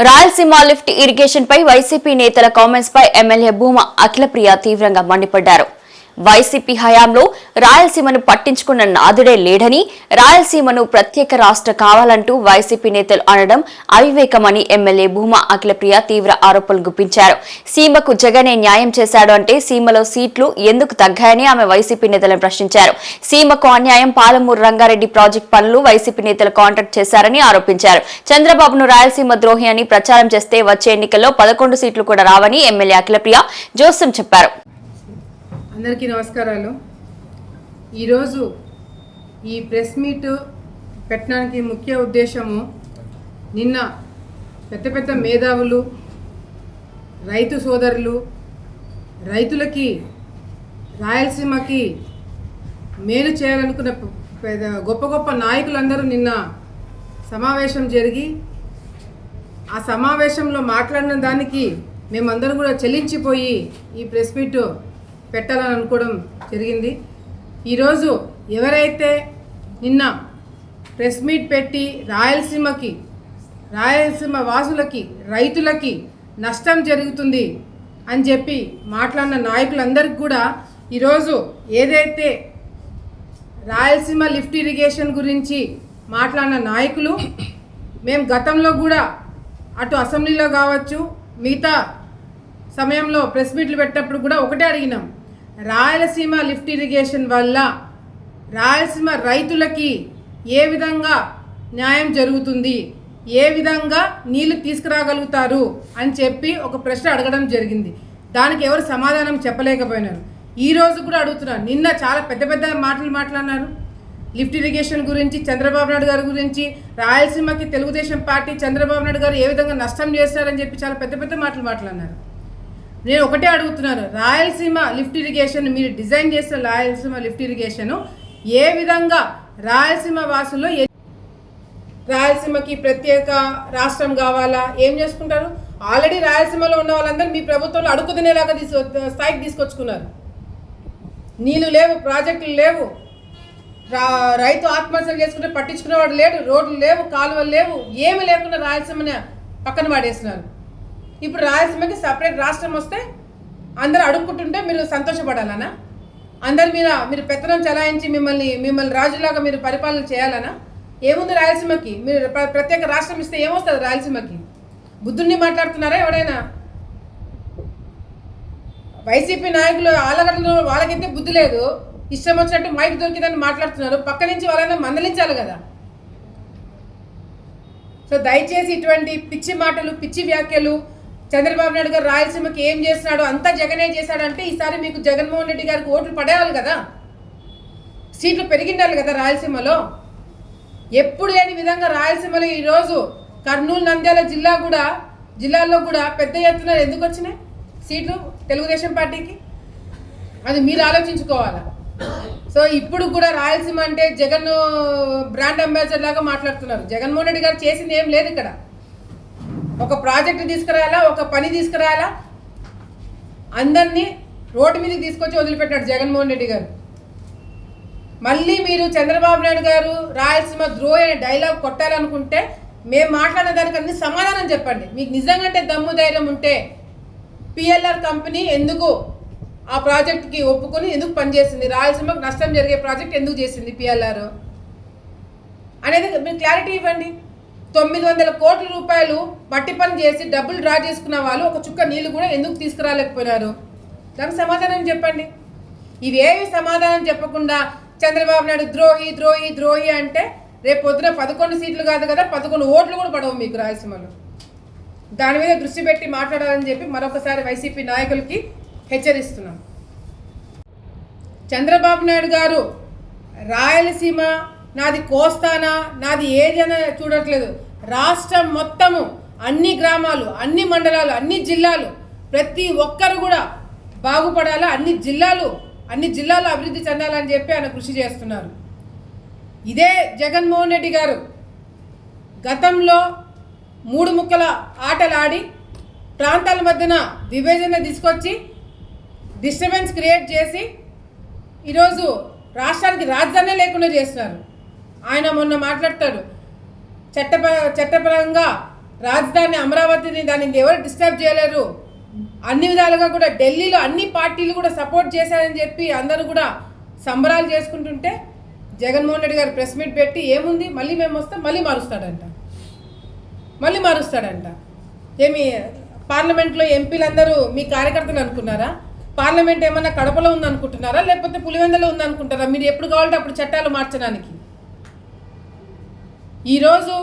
Rayalaseema lift irrigation పై YCP నేతల comments పై MLA Bhuma Akhilapriya తీవ్రంగా మండిపడ్డారు. వైసీపీ హయాంలో రాయలసీమను పట్టించుకున్న నాదుడే లేడని, రాయలసీమను ప్రత్యేక రాష్ట్ర కావాలంటూ వైసీపీ నేతలు అనడం అవివేకమని ఎమ్మెల్యే భూమా అఖిలప్రియ తీవ్ర ఆరోపణలు గుప్పించారు. సీమకు జగనే న్యాయం చేశాడు అంటే సీమలో సీట్లు ఎందుకు తగ్గాయని ఆమె వైసీపీ నేతలను ప్రశ్నించారు. సీమకు అన్యాయం పాలమూరు రంగారెడ్డి ప్రాజెక్టు పనులు వైసీపీ నేతలు కాంట్రాక్ట్ చేశారని ఆరోపించారు. చంద్రబాబును రాయలసీమ ద్రోహి అని ప్రచారం చేస్తే వచ్చే ఎన్నికల్లో 11 సీట్లు కూడా రావని ఎమ్మెల్యే అఖిలప్రియ జోస్యం చెప్పారు. అందరికీ నమస్కారాలు. ఈరోజు ఈ ప్రెస్ మీట్ పెట్టడానికి ముఖ్య ఉద్దేశము, నిన్న పెద్ద పెద్ద మేధావులు, రైతు సోదరులు, రైతులకి రాయలసీమకి మేలు చేయాలనుకున్న గొప్ప గొప్ప నాయకులందరూ నిన్న సమావేశం జరిగి ఆ సమావేశంలో మాట్లాడిన దానికి మేమందరం కూడా చెల్లించిపోయి ఈ ప్రెస్ మీట్ పెట్టాలని అనుకోవడం జరిగింది. ఈరోజు ఎవరైతే నిన్న ప్రెస్ మీట్ పెట్టి రాయలసీమ వాసులకి, రైతులకి నష్టం జరుగుతుంది అని చెప్పి మాట్లాడిన నాయకులందరికీ కూడా ఈరోజు ఏదైతే రాయలసీమ లిఫ్ట్ ఇరిగేషన్ గురించి మాట్లాడిన నాయకులు, మేము గతంలో కూడా అటు అసెంబ్లీలో కావచ్చు, మిగతా సమయంలో ప్రెస్ మీట్లు పెట్టినప్పుడు కూడా ఒకటే అడిగినాం, రాయలసీమ లిఫ్ట్ ఇరిగేషన్ వల్ల రాయలసీమ రైతులకి ఏ విధంగా న్యాయం జరుగుతుంది, ఏ విధంగా నీళ్లు తీసుకురాగలుగుతారు అని చెప్పి ఒక ప్రశ్న అడగడం జరిగింది. దానికి ఎవరు సమాధానం చెప్పలేకపోయినారు. ఈరోజు కూడా అడుగుతున్నారు. నిన్న చాలా పెద్ద పెద్ద మాటలు మాట్లాడినారు లిఫ్ట్ ఇరిగేషన్ గురించి, చంద్రబాబు నాయుడు గారి గురించి, రాయలసీమకి తెలుగుదేశం పార్టీ చంద్రబాబు నాయుడు గారు ఏ విధంగా నష్టం చేస్తారని చెప్పి చాలా పెద్ద పెద్ద మాటలు మాట్లాడినారు. నేను ఒకటే అడుగుతున్నాను, రాయలసీమ లిఫ్ట్ ఇరిగేషన్ మీరు డిజైన్ చేసిన రాయలసీమ లిఫ్ట్ ఇరిగేషన్ ఏ విధంగా రాయలసీమ వాసుల్లో రాయలసీమకి ప్రత్యేక రాష్ట్రం కావాలా, ఏం చేసుకుంటారు? ఆల్రెడీ రాయలసీమలో ఉన్న వాళ్ళందరూ మీ ప్రభుత్వంలో అడుగు తినేలాగా స్థాయికి తీసుకొచ్చుకున్నారు. నీళ్ళు లేవు, ప్రాజెక్టులు లేవు, రైతు ఆత్మహత్యలు చేసుకుంటే పట్టించుకునేవాడు లేడు, రోడ్లు లేవు, కాలువలు లేవు, ఏమి లేకుండా రాయలసీమని పక్కన పడేస్తున్నారు. ఇప్పుడు రాయలసీమకి సపరేట్ రాష్ట్రం వస్తే అందరూ అడుక్కుంటుంటే మీరు సంతోషపడాలనా? అందరు మీరు పెత్తనం చలాయించి మిమ్మల్ని రాజులాగా మీరు పరిపాలన చేయాలనా? ఏముంది రాయలసీమకి? మీరు ప్రత్యేక రాష్ట్రం ఇస్తే ఏమొస్తుంది రాయలసీమకి? బుద్ధుడిని మాట్లాడుతున్నారా ఎవడైనా? వైసీపీ నాయకులు ఆలగడ్డలో వాళ్ళకైతే బుద్ధి లేదు, ఇష్టం వచ్చినట్టు మైక్ దొరికిందని మాట్లాడుతున్నారు. పక్క నుంచి వాళ్ళని మందలించాలి కదా. సో దయచేసి ఇటువంటి పిచ్చి మాటలు, పిచ్చి వ్యాఖ్యలు, చంద్రబాబు నాయుడు గారు రాయలసీమకి ఏం చేస్తున్నాడు, అంతా జగనే చేశాడంటే ఈసారి మీకు జగన్మోహన్ రెడ్డి గారికి ఓట్లు పడేయాలి కదా, సీట్లు పెరిగిండాలి కదా రాయలసీమలో. ఎప్పుడు లేని విధంగా రాయలసీమలో ఈరోజు కర్నూలు, నంద్యాల జిల్లాల్లో కూడా పెద్ద ఎత్తున ఎందుకు వచ్చినాయి సీట్లు తెలుగుదేశం పార్టీకి? అది మీరు ఆలోచించుకోవాలా. సో ఇప్పుడు కూడా రాయలసీమ అంటే జగన్ బ్రాండ్ అంబాసిడర్ లాగా మాట్లాడుతున్నారు. జగన్మోహన్ రెడ్డి గారు చేసింది ఏం లేదు. ఇక్కడ ఒక ప్రాజెక్టు తీసుకురాయాలా, ఒక పని తీసుకురాయాలా, అందరినీ రోడ్డు మీదకి తీసుకొచ్చి వదిలిపెట్టాడు జగన్మోహన్ రెడ్డి గారు. మళ్ళీ మీరు చంద్రబాబు నాయుడు గారు రాయలసీమ ద్రోహి అనే డైలాగ్ కొట్టాలనుకుంటే మేము మాట్లాడిన దానికి అన్ని సమాధానం చెప్పండి. మీకు నిజంగా దమ్ము ధైర్యం ఉంటే పిఎల్ఆర్ కంపెనీ ఎందుకు ఆ ప్రాజెక్ట్కి ఒప్పుకొని ఎందుకు పనిచేసింది, రాయలసీమకు నష్టం జరిగే ప్రాజెక్ట్ ఎందుకు చేసింది పిఎల్ఆర్ అనేది మీరు క్లారిటీ ఇవ్వండి. 900 కోట్ల రూపాయలు మట్టి పని చేసి డబ్బులు డ్రా చేసుకున్న వాళ్ళు ఒక చుక్క నీళ్లు కూడా ఎందుకు తీసుకురాలేకపోయినారు? దానికి సమాధానం చెప్పండి. ఇవేవి సమాధానం చెప్పకుండా చంద్రబాబు నాయుడు ద్రోహి ద్రోహి ద్రోహి అంటే రేపు పొద్దున 11 సీట్లు కాదు కదా, 11 ఓట్లు కూడా పడవు మీకు రాయలసీమలో. దాని మీద దృష్టి పెట్టి మాట్లాడాలని చెప్పి మరొకసారి వైసీపీ నాయకులకి హెచ్చరిస్తున్నాం. చంద్రబాబు నాయుడు గారు రాయలసీమ నాది కోస్తానా, నాది ఏది అని చూడట్లేదు. రాష్ట్రం మొత్తము, అన్ని గ్రామాలు, అన్ని మండలాలు, అన్ని జిల్లాలు, ప్రతి ఒక్కరు కూడా బాగుపడాలా, అన్ని జిల్లాలు అభివృద్ధి చెందాలని చెప్పి ఆయన కృషి చేస్తున్నారు. ఇదే జగన్మోహన్ రెడ్డి గారు గతంలో 3 ముక్కల ఆటలు ఆడి ప్రాంతాల మధ్యన విభజన తీసుకొచ్చి డిస్టర్బెన్స్ క్రియేట్ చేసి ఈరోజు రాష్ట్రానికి రాజధాని లేకుండా చేస్తున్నారు. ఆయన మొన్న మాట్లాడతాడు, చట్టపరంగా రాజధాని అమరావతిని దానికి ఎవరు డిస్టర్బ్ చేయలేరు, అన్ని విధాలుగా కూడా ఢిల్లీలో అన్ని పార్టీలు కూడా సపోర్ట్ చేశారని చెప్పి అందరూ కూడా సంబరాలు చేసుకుంటుంటే జగన్మోహన్ రెడ్డి గారు ప్రెస్ మీట్ పెట్టి ఏముంది మళ్ళీ మేము వస్తాం మళ్ళీ మారుస్తాడంట. ఏమి పార్లమెంట్లో ఎంపీలందరూ మీ కార్యకర్తలు అనుకున్నారా? పార్లమెంట్ ఏమన్నా కడపలో ఉందనుకుంటున్నారా, లేకపోతే పులివెందులో ఉందనుకుంటారా? మీరు ఎప్పుడు కావాలంటే అప్పుడు చట్టాలు మార్చడానికి. ఈరోజు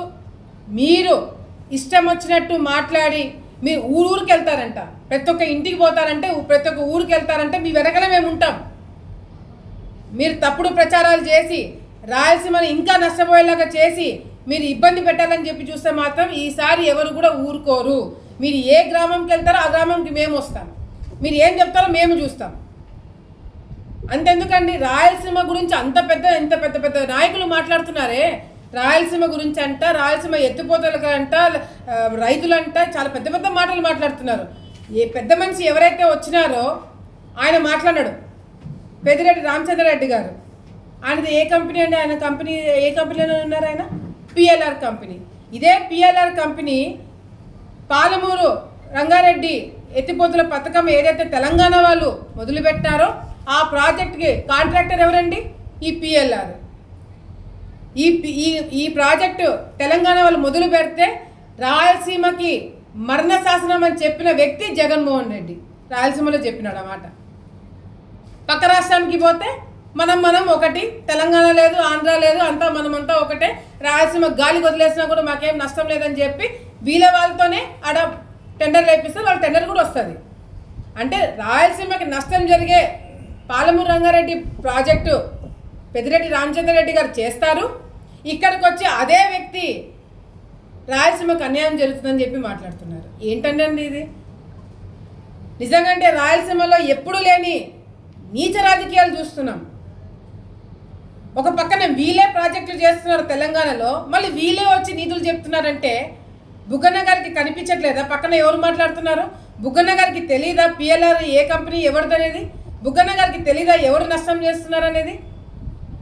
మీరు ఇష్టం వచ్చినట్టు మాట్లాడి మీరు ఊరికి వెళ్తారంట, ప్రతి ఒక్క ఇంటికి పోతారంటే, ప్రతి ఒక్క ఊరికి వెళ్తారంటే మీ వెనకల మేము ఉంటాం. మీరు తప్పుడు ప్రచారాలు చేసి రాయలసీమని ఇంకా నష్టపోయేలాగా చేసి మీరు ఇబ్బంది పెట్టాలని చెప్పి చూస్తే మాత్రం ఈసారి ఎవరు కూడా ఊరుకోరు. మీరు ఏ గ్రామంకి వెళ్తారో ఆ గ్రామంకి మేము వస్తాం, మీరు ఏం చెప్తారో మేము చూస్తాం. అంతెందుకండి, రాయలసీమ గురించి ఎంత పెద్ద నాయకులు మాట్లాడుతున్నారే, రాయలసీమ గురించి అంట, రాయలసీమ ఎత్తిపోతలకంట, రైతులంట, చాలా పెద్ద మాటలు మాట్లాడుతున్నారు. ఏ పెద్ద మనిషి ఎవరైతే వచ్చినారో ఆయన మాట్లాడాడు, పెద్దిరెడ్డి రామచంద్రారెడ్డి గారు. ఆయనది ఏ కంపెనీ అండి? ఆయన కంపెనీ ఏ కంపెనీలో ఉన్నారు? ఆయన పిఎల్ఆర్ కంపెనీ. ఇదే పిఎల్ఆర్ కంపెనీ పాలమూరు రంగారెడ్డి ఎత్తిపోతుల పథకం ఏదైతే తెలంగాణ వాళ్ళు మొదలుపెట్టారో ఆ ప్రాజెక్ట్కి కాంట్రాక్టర్ ఎవరండి? ఈ పిఎల్ఆర్. ఈ ప్రాజెక్టు తెలంగాణ వాళ్ళు మొదలు పెడితే రాయలసీమకి మరణ శాసనం అని చెప్పిన వ్యక్తి జగన్మోహన్ రెడ్డి రాయలసీమలో చెప్పినాడు అన్నమాట. పక్క రాష్ట్రానికి పోతే మనం ఒకటి, తెలంగాణ లేదు, ఆంధ్ర లేదు, అంతా మనమంతా ఒకటే, రాయలసీమ గాలి వదిలేసినా కూడా మాకేం నష్టం లేదని చెప్పి వీళ్ళ వాళ్ళతోనే ఆడ టెండర్ వేపిస్తే వాళ్ళ టెండర్ కూడా వస్తుంది. అంటే రాయలసీమకి నష్టం జరిగే పాలమూరు రంగారెడ్డి ప్రాజెక్టు పెద్దిరెడ్డి రామచంద్రారెడ్డి గారు చేస్తారు, ఇక్కడికి వచ్చి అదే వ్యక్తి రాయలసీమకు అన్యాయం జరుగుతుందని చెప్పి మాట్లాడుతున్నారు. ఏంటండి ఇది? నిజంగా అంటే రాయలసీమలో ఎప్పుడు లేని నీచ రాజకీయాలు చూస్తున్నాం. ఒక పక్కన వీళ్ళే ప్రాజెక్టులు చేస్తున్నారు తెలంగాణలో, మళ్ళీ వీళ్ళే వచ్చి నిధులు చెప్తున్నారంటే బుగ్గన్న గారికి కనిపించట్లేదా పక్కన ఎవరు మాట్లాడుతున్నారు? బుగ్గన్న గారికి తెలీదా పిఎల్ఆర్ ఏ కంపెనీ ఎవరిదనేది? బుగ్గన్న గారికి తెలీదా ఎవరు నష్టం చేస్తున్నారు అనేది?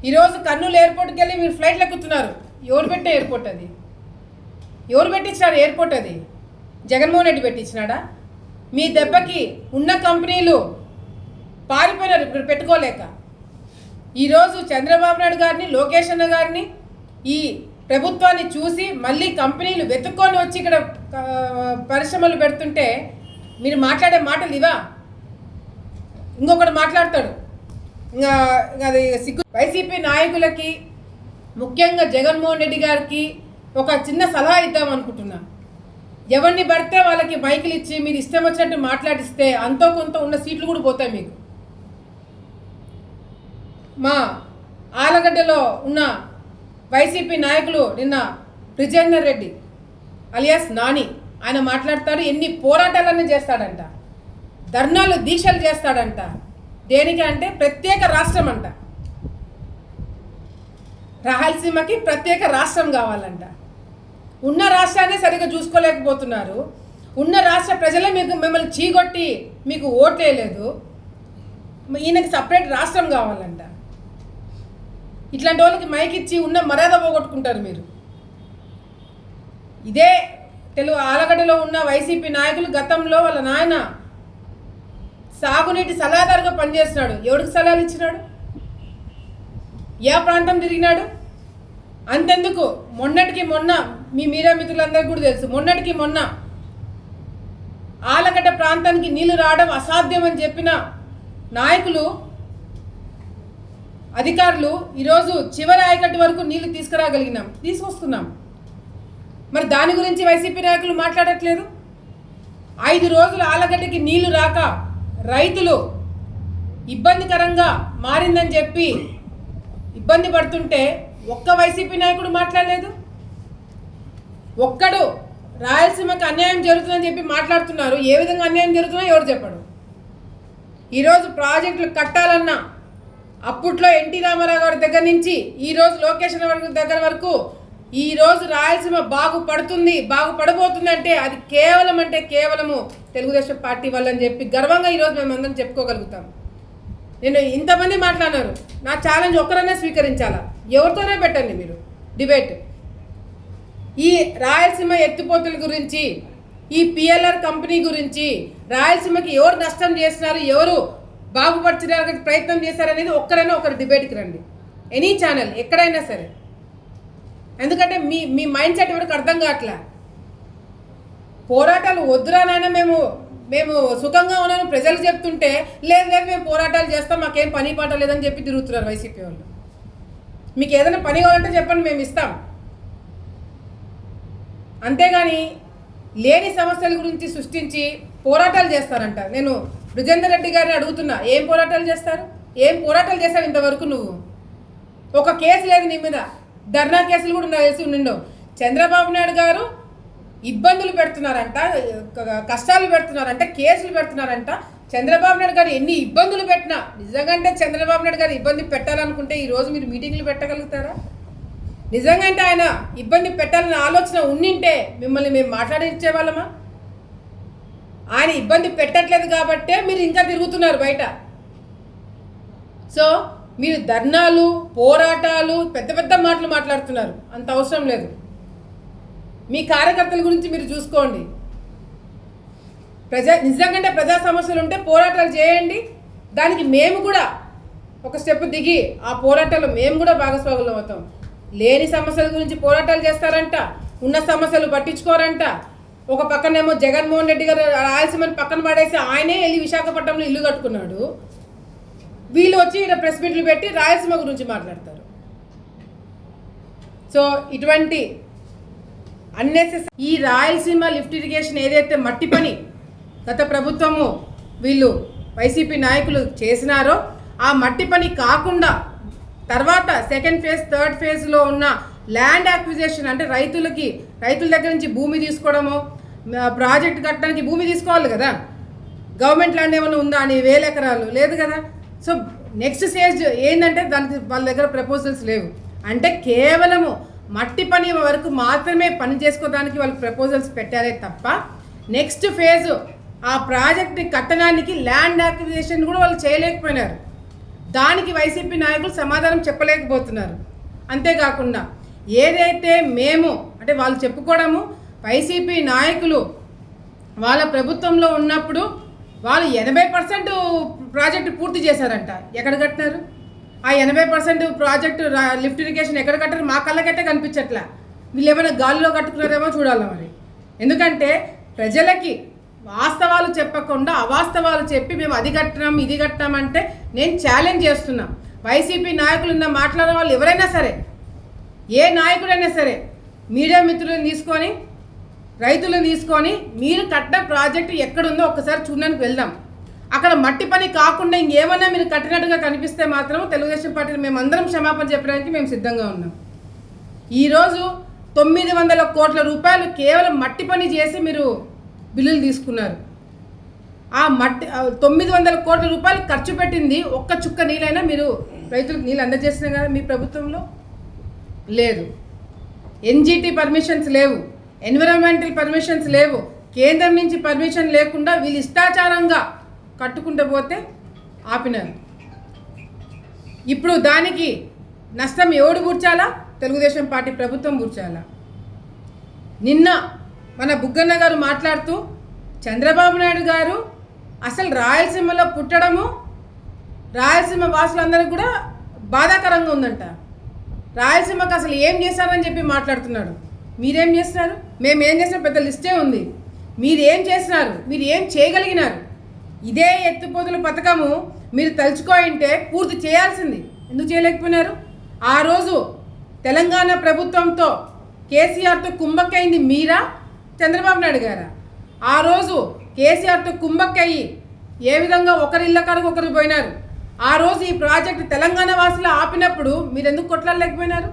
ఈరోజు కర్నూలు ఎయిర్పోర్ట్కి వెళ్ళి మీరు ఫ్లైట్లు ఎక్కుతున్నారు. ఎవరు పెట్టే ఎయిర్పోర్ట్ అది? ఎవరు పెట్టించినారు ఎయిర్పోర్ట్? అది జగన్మోహన్ రెడ్డి పెట్టించినాడా? మీ దెబ్బకి ఉన్న కంపెనీలు పారిపోయినారు ఇప్పుడు పెట్టుకోలేక. ఈరోజు చంద్రబాబు నాయుడు గారిని, లోకేష్ అన్న గారిని, ఈ ప్రభుత్వాన్ని చూసి మళ్ళీ కంపెనీలు వెతుక్కొని వచ్చి ఇక్కడ పరిశ్రమలు పెడుతుంటే మీరు మాట్లాడే మాటలు ఇవా? ఇంకొకటి మాట్లాడతాడు, ఇంకా అది సిగ్గు. వైసీపీ నాయకులకి, ముఖ్యంగా జగన్మోహన్ రెడ్డి గారికి ఒక చిన్న సలహా ఇద్దాం అనుకుంటున్నా. ఎవరిని పడితే వాళ్ళకి మైకులు ఇచ్చి మీరు ఇష్టం వచ్చినట్టు మాట్లాడిస్తే అంతో కొంత ఉన్న సీట్లు కూడా పోతాయి మీకు. మా ఆలగడ్డలో ఉన్న వైసీపీ నాయకులు నిన్న బ్రిజేందర్ రెడ్డి అలియాస్ నాని ఆయన మాట్లాడతాడు, ఎన్ని పోరాటాలన్నీ చేస్తాడంట, ధర్నాలు దీక్షలు చేస్తాడంట. దేనికి అంటే ప్రత్యేక రాష్ట్రం అంట, రాయలసీమకి ప్రత్యేక రాష్ట్రం కావాలంట. ఉన్న రాష్ట్రాన్ని సరిగ్గా చూసుకోలేకపోతున్నారు. ఉన్న రాష్ట్ర ప్రజలే మిమ్మల్ని చీగొట్టి మీకు ఓట్లేయలేదు, ఈయనకి సపరేట్ రాష్ట్రం కావాలంట. ఇట్లాంటి వాళ్ళకి మైక్ ఇచ్చి ఉన్న మర్యాద పోగొట్టుకుంటారు మీరు. ఇదే తెలుగు ఆలగడ్డలో ఉన్న వైసీపీ నాయకులు గతంలో వాళ్ళ నాయన సాగునీటి సలహాదారుగా పనిచేస్తున్నాడు. ఎవరికి సలహాలు ఇచ్చినాడు? ఏ ప్రాంతం తిరిగినాడు? అంతెందుకు, మొన్నటికి మొన్న మీ మీడియా మిత్రులందరికీ కూడా తెలుసు, మొన్నటికి మొన్న ఆలగడ్డ ప్రాంతానికి నీళ్లు రావడం అసాధ్యం అని చెప్పిన నాయకులు, అధికారులు ఈరోజు చివరి ఆయకట్టు వరకు నీళ్లు తీసుకొస్తున్నాం. మరి దాని గురించి వైసీపీ నాయకులు మాట్లాడట్లేదు. 5 రోజులు ఆలగడ్డకి నీళ్లు రాక రైతులు ఇబ్బందికరంగా మారిందని చెప్పి ఇబ్బంది పడుతుంటే ఒక్క వైసీపీ నాయకుడు మాట్లాడలేదు. ఒక్కడు రాయలసీమకు అన్యాయం జరుగుతుందని చెప్పి మాట్లాడుతున్నారు. ఏ విధంగా అన్యాయం జరుగుతుందో ఎవరు చెప్పడు. ఈరోజు ప్రాజెక్టులు కట్టాలన్నా అప్పట్లో ఎన్టీ రామారావు గారి దగ్గర నుంచి ఈరోజు లోకేష్ దగ్గర వరకు ఈరోజు రాయలసీమ బాగుపడబోతుంది అంటే అది కేవలము తెలుగుదేశం పార్టీ వల్ల అని చెప్పి గర్వంగా ఈరోజు మేమందరం చెప్పుకోగలుగుతాం. నేను ఇంతమంది మాట్లాడినారు, నా ఛాలెంజ్ ఒక్కరన్నా స్వీకరించాలా? ఎవరితోనే పెట్టండి మీరు డిబేట్. ఈ రాయలసీమ ఎత్తిపోతుల గురించి, ఈ పిఎల్ఆర్ కంపెనీ గురించి, రాయలసీమకి ఎవరు నష్టం చేస్తున్నారు, ఎవరు బాగుపరచడానికి ప్రయత్నం చేశారనేది ఒక్కరైనా ఒకరు డిబేట్కి రండి. ఎనీ ఛానల్ ఎక్కడైనా సరే. ఎందుకంటే మీ మీ మైండ్ సెట్ ఎవరికి అర్థం కావట్లే. పోరాటాలు వద్దురానైనా మేము సుఖంగా ఉన్నాను ప్రజలు చెప్తుంటే, లేదు లేదు మేము పోరాటాలు చేస్తాం, మాకేం పని పాట లేదని చెప్పి తిరుగుతున్నారు వైసీపీ వాళ్ళు. మీకు ఏదైనా పని కావాలంటే చెప్పండి, మేము ఇస్తాం. అంతేగాని లేని సమస్యల గురించి సృష్టించి పోరాటాలు చేస్తారంట. నేను బృజేందర్ రెడ్డి గారిని అడుగుతున్నా, ఏం పోరాటాలు చేస్తారు? ఏం పోరాటాలు చేస్తావు ఇంతవరకు నువ్వు? ఒక కేసు లేదు నీ మీద. ధర్నా కేసులు కూడా తెలిసి ఉండవు. చంద్రబాబు నాయుడు గారు ఇబ్బందులు పెడుతున్నారంట, కష్టాలు పెడుతున్నారంట, కేసులు పెడుతున్నారంట. చంద్రబాబు నాయుడు గారు ఎన్ని ఇబ్బందులు పెట్టినా, నిజంగా చంద్రబాబు నాయుడు గారు ఇబ్బంది పెట్టాలనుకుంటే ఈరోజు మీరు మీటింగ్లు పెట్టగలుగుతారా? నిజంగా ఆయన ఇబ్బంది పెట్టాలనే ఆలోచన ఉండింటే మిమ్మల్ని మేము మాట్లాడించే వాళ్ళమా? ఆయన ఇబ్బంది పెట్టట్లేదు కాబట్టే మీరు ఇంకా తిరుగుతున్నారు బయట. సో మీరు ధర్నాలు, పోరాటాలు, పెద్ద పెద్ద మాటలు మాట్లాడుతున్నారు. అంత అవసరం లేదు. మీ కార్యకర్తల గురించి మీరు చూసుకోండి. నిజంగా ప్రజా సమస్యలు ఉంటే పోరాటాలు చేయండి. దానికి మేము కూడా ఒక స్టెప్ దిగి ఆ పోరాటాలు మేము కూడా భాగస్వాములు అవుతాం. లేని సమస్యల గురించి పోరాటాలు చేస్తారంట, ఉన్న సమస్యలు పట్టించుకోరంట. ఒక పక్కనేమో జగన్మోహన్ రెడ్డి గారు రాయలసీమని పక్కన పడేసి ఆయనే వెళ్ళి విశాఖపట్నంలో ఇల్లు కట్టుకున్నాడు. వీళ్ళు వచ్చి ఇక్కడ ప్రెస్ మీట్లు పెట్టి రాయలసీమ గురించి మాట్లాడతారు. సో ఇటువంటి అన్నెసెసరీ ఈ రాయలసీమ లిఫ్ట్ ఇరిగేషన్ ఏదైతే మట్టి పని గత ప్రభుత్వము వీళ్ళు వైసీపీ నాయకులు చేసినారో, ఆ మట్టి పని కాకుండా తర్వాత సెకండ్ ఫేజ్, థర్డ్ ఫేజ్లో ఉన్న ల్యాండ్ అక్విజిషన్, అంటే రైతుల దగ్గర నుంచి భూమి తీసుకోవడము, ప్రాజెక్ట్ కట్టడానికి భూమి తీసుకోవాలి కదా. గవర్నమెంట్ ల్యాండ్ ఏమైనా ఉందా అని 1000 ఎకరాలు లేదు కదా. సో నెక్స్ట్ స్టేజ్ ఏంటంటే దానికి వాళ్ళ దగ్గర ప్రపోజల్స్ లేవు. అంటే కేవలము మట్టి పని వరకు మాత్రమే పని చేసుకోవడానికి వాళ్ళు ప్రపోజల్స్ పెట్టారే తప్ప నెక్స్ట్ ఫేజ్ ఆ ప్రాజెక్ట్ కట్టడానికి ల్యాండ్ అక్విజిషన్ కూడా వాళ్ళు చేయలేకపోయినారు. దానికి వైసీపీ నాయకులు సమాధానం చెప్పలేకపోతున్నారు. అంతేకాకుండా ఏదైతే మేము అంటే వాళ్ళు చెప్పుకోవడము, వైసీపీ నాయకులు వాళ్ళ ప్రభుత్వంలో ఉన్నప్పుడు వాళ్ళు 80% ప్రాజెక్టు పూర్తి చేశారంట. ఎక్కడ కట్టినారు? ఆ 80% ప్రాజెక్టు లిఫ్ట్ ఇరిగేషన్ ఎక్కడ కట్టారు? మా కళ్ళకైతే కనిపించట్లే. వీళ్ళు ఏమైనా గాలిలో కట్టుకున్నారేమో చూడాలి మరి. ఎందుకంటే ప్రజలకి వాస్తవాలు చెప్పకుండా అవాస్తవాలు చెప్పి మేము అది కట్టినాం ఇది కట్టినామంటే నేను ఛాలెంజ్ చేస్తున్నా. వైసీపీ నాయకులు మాట్లాడే వాళ్ళు ఎవరైనా సరే, ఏ నాయకుడైనా సరే, మీడియా మిత్రులను తీసుకొని, రైతులను తీసుకొని మీరు కట్టిన ప్రాజెక్టు ఎక్కడుందో ఒక్కసారి చూడడానికి వెళ్దాం. అక్కడ మట్టి పని కాకుండా ఇంకేమన్నా మీరు కట్టినట్టుగా కనిపిస్తే మాత్రం తెలుగుదేశం పార్టీని మేమందరం క్షమాపణ చెప్పడానికి మేము సిద్ధంగా ఉన్నాం. ఈరోజు 900 కోట్ల రూపాయలు కేవలం మట్టి పని చేసి మీరు బిల్లులు తీసుకున్నారు. ఆ 900 కోట్ల రూపాయలు ఖర్చు పెట్టింది ఒక్క చుక్క నీళ్ళైనా మీరు రైతులకు నీళ్ళు అందజేసినా కదా మీ ప్రభుత్వంలో? లేదు. ఎన్జిటి పర్మిషన్స్ లేవు, ఎన్విరాన్మెంటల్ పర్మిషన్స్ లేవు, కేంద్రం నుంచి పర్మిషన్ లేకుండా వీళ్ళు ఇష్టాచారంగా కట్టుకుంటూ పోతే ఆపినారు. ఇప్పుడు దానికి నష్టం ఎవడు కూర్చాలా? తెలుగుదేశం పార్టీ ప్రభుత్వం కూర్చాలా? నిన్న మన బుగ్గన్న గారు మాట్లాడుతూ చంద్రబాబు నాయుడు గారు అసలు రాయలసీమలో పుట్టడము రాయలసీమ వాసులందరికీ కూడా బాధాకరంగా ఉందంట. రాయలసీమకు అసలు ఏం చేశారని చెప్పి మాట్లాడుతున్నాడు. మీరేం చేస్తున్నారు? మేము ఏం చేసినా పెద్ద లిస్టే ఉంది. మీరు ఏం చేసినారు? మీరు ఏం చేయగలిగినారు? ఇదే ఎత్తిపోతుల పథకము మీరు తలుచుకోయింటే పూర్తి చేయాల్సింది. ఎందుకు చేయలేకపోయినారు? ఆ రోజు తెలంగాణ ప్రభుత్వంతో కేసీఆర్తో కుంభక్కయింది మీరా, చంద్రబాబు నాయుడు గారా? ఆ రోజు కేసీఆర్తో కుంభక్కయ్యి ఏ విధంగా ఒకరి ఇళ్ళ కాడకు ఒకరు పోయినారు. ఆ రోజు ఈ ప్రాజెక్టు తెలంగాణ వాసులు ఆపినప్పుడు మీరు ఎందుకు కొట్లాడలేకపోయినారు?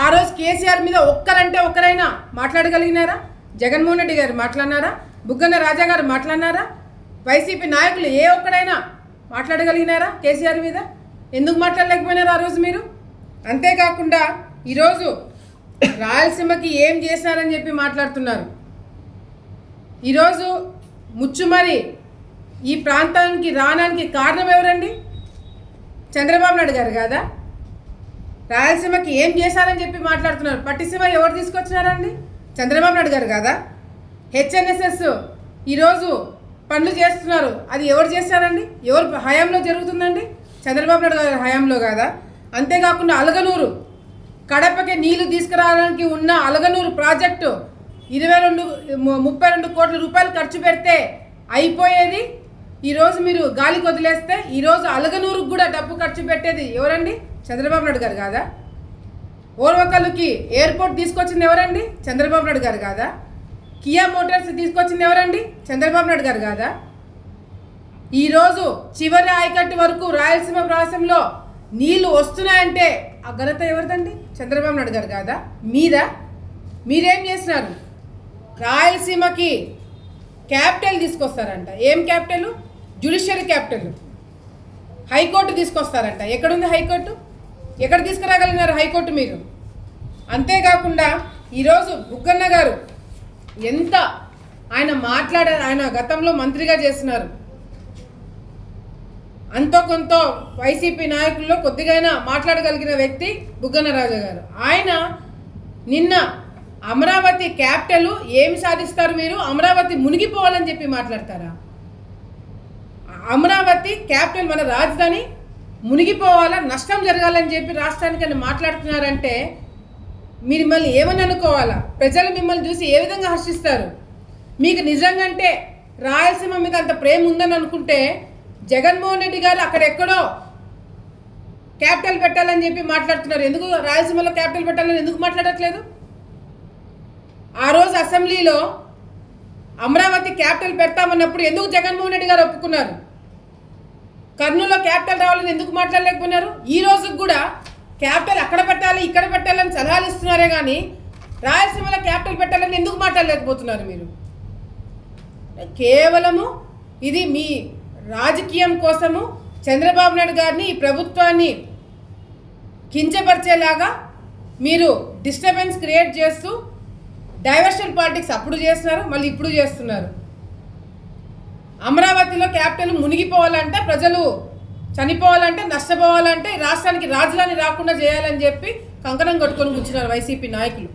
ఆ రోజు కేసీఆర్ మీద ఒక్కరంటే ఒకరైనా మాట్లాడగలిగినారా? జగన్మోహన్ రెడ్డి గారు మాట్లాడినారా? బుగ్గన్న రాజా గారు మాట్లాడినారా? వైసీపీ నాయకులు ఏ ఒక్కడైనా మాట్లాడగలిగినారా కేసీఆర్ మీద? ఎందుకు మాట్లాడలేకపోయినారు ఆ రోజు మీరు? అంతేకాకుండా ఈరోజు రాయలసీమకి ఏం చేశారని చెప్పి మాట్లాడుతున్నారు. ఈరోజు ముచ్చుమరి ఈ ప్రాంతానికి రావడానికి కారణం ఎవరండి? చంద్రబాబు నాయుడు గారు కాదా? రాయలసీమకి ఏం చేశారని చెప్పి మాట్లాడుతున్నారు. పట్టిసీమ ఎవరు తీసుకొచ్చినారండి? చంద్రబాబు నాయుడు గారు కదా. హెచ్ఎన్ఎస్ఎస్ ఈరోజు పనులు చేస్తున్నారు, అది ఎవరు చేస్తారండి? ఎవరు హయాంలో జరుగుతుందండి? చంద్రబాబు నాయుడు గారి హయాంలో కాదా? అంతేకాకుండా అలగనూరు కడపకి నీళ్లు తీసుకురావడానికి ఉన్న అలగనూరు ప్రాజెక్టు 32 కోట్ల రూపాయలు ఖర్చు పెడితే అయిపోయేది. ఈరోజు మీరు గాలికి వదిలేస్తే ఈరోజు అలగనూరుకు కూడా డబ్బు ఖర్చు పెట్టేది ఎవరండి? చంద్రబాబు నాయుడు గారు కాదా? ఓర్వకల్లుకి ఎయిర్పోర్ట్ తీసుకొచ్చింది ఎవరండి? చంద్రబాబు నాయుడు గారు కాదా? కియా మోటార్స్ తీసుకొచ్చింది ఎవరండి? చంద్రబాబు నాయుడు గారు కాదా? ఈరోజు చివరి ఆయకట్టు వరకు రాయలసీమ ప్రాంతంలో నీళ్లు వస్తున్నాయంటే ఆ ఘనత ఎవరిదండి? చంద్రబాబు నాయుడు గారు కాదా? మీరేం చేసినారు? రాయలసీమకి క్యాపిటల్ తీసుకొస్తారంట. ఏం క్యాపిటల్? జ్యుడిషియరీ క్యాపిటల్, హైకోర్టు తీసుకొస్తారంట. ఎక్కడుంది హైకోర్టు? ఎక్కడ తీసుకురాగలిగినారు హైకోర్టు మీరు? అంతేకాకుండా ఈరోజు బుగ్గన్న గారు ఎంత ఆయన గతంలో మంత్రిగా చేస్తున్నారు. అంతో కొంత వైసీపీ నాయకుల్లో కొద్దిగా మాట్లాడగలిగిన వ్యక్తి బుగ్గన రాజా గారు. ఆయన నిన్న అమరావతి క్యాపిటల్ ఏమి సాధిస్తారు మీరు? అమరావతి మునిగిపోవాలని చెప్పి మాట్లాడతారా? అమరావతి క్యాపిటల్ మన రాజధాని మునిగిపోవాలా, నష్టం జరగాలని చెప్పి రాష్ట్రానికి మాట్లాడుతున్నారంటే మీరు మిమ్మల్ని ఏమని అనుకోవాలా? ప్రజలు మిమ్మల్ని చూసి ఏ విధంగా హర్షిస్తారు? మీకు నిజంగాంటే రాయలసీమ మీద అంత ప్రేమ ఉందని అనుకుంటే జగన్మోహన్ రెడ్డి గారు అక్కడెక్కడో క్యాపిటల్ పెట్టాలని చెప్పి మాట్లాడుతున్నారు. ఎందుకు రాయలసీమలో క్యాపిటల్ పెట్టాలని ఎందుకు మాట్లాడట్లేదు? ఆ రోజు అసెంబ్లీలో అమరావతి క్యాపిటల్ పెడతామన్నప్పుడు ఎందుకు జగన్మోహన్ రెడ్డి గారు ఒప్పుకున్నారు? కర్నూలులో క్యాపిటల్ రావాలని ఎందుకు మాట్లాడలేకపోయినారు? ఈ రోజుకి కూడా క్యాపిటల్ అక్కడ పెట్టాలి ఇక్కడ పెట్టాలని సలహాలు ఇస్తున్నారే కానీ రాయలసీమలో క్యాపిటల్ పెట్టాలని ఎందుకు మాట్లాడలేకపోతున్నారు మీరు? కేవలము ఇది మీ రాజకీయం కోసము చంద్రబాబు నాయుడు గారిని, ఈ ప్రభుత్వాన్ని కించపరిచేలాగా మీరు డిస్టర్బెన్స్ క్రియేట్ చేస్తూ డైవర్షన్ పాలిటిక్స్ అప్పుడు చేస్తున్నారు, మళ్ళీ ఇప్పుడు చేస్తున్నారు. అమరావతిలో క్యాపిటల్ మునిగిపోవాలంటే, ప్రజలు చనిపోవాలంటే, నష్టపోవాలంటే రాష్ట్రానికి రాజధాని రాకుండా చేయాలని చెప్పి కంకణం కట్టుకొని కూర్చున్నారు వైసీపీ నాయకులు.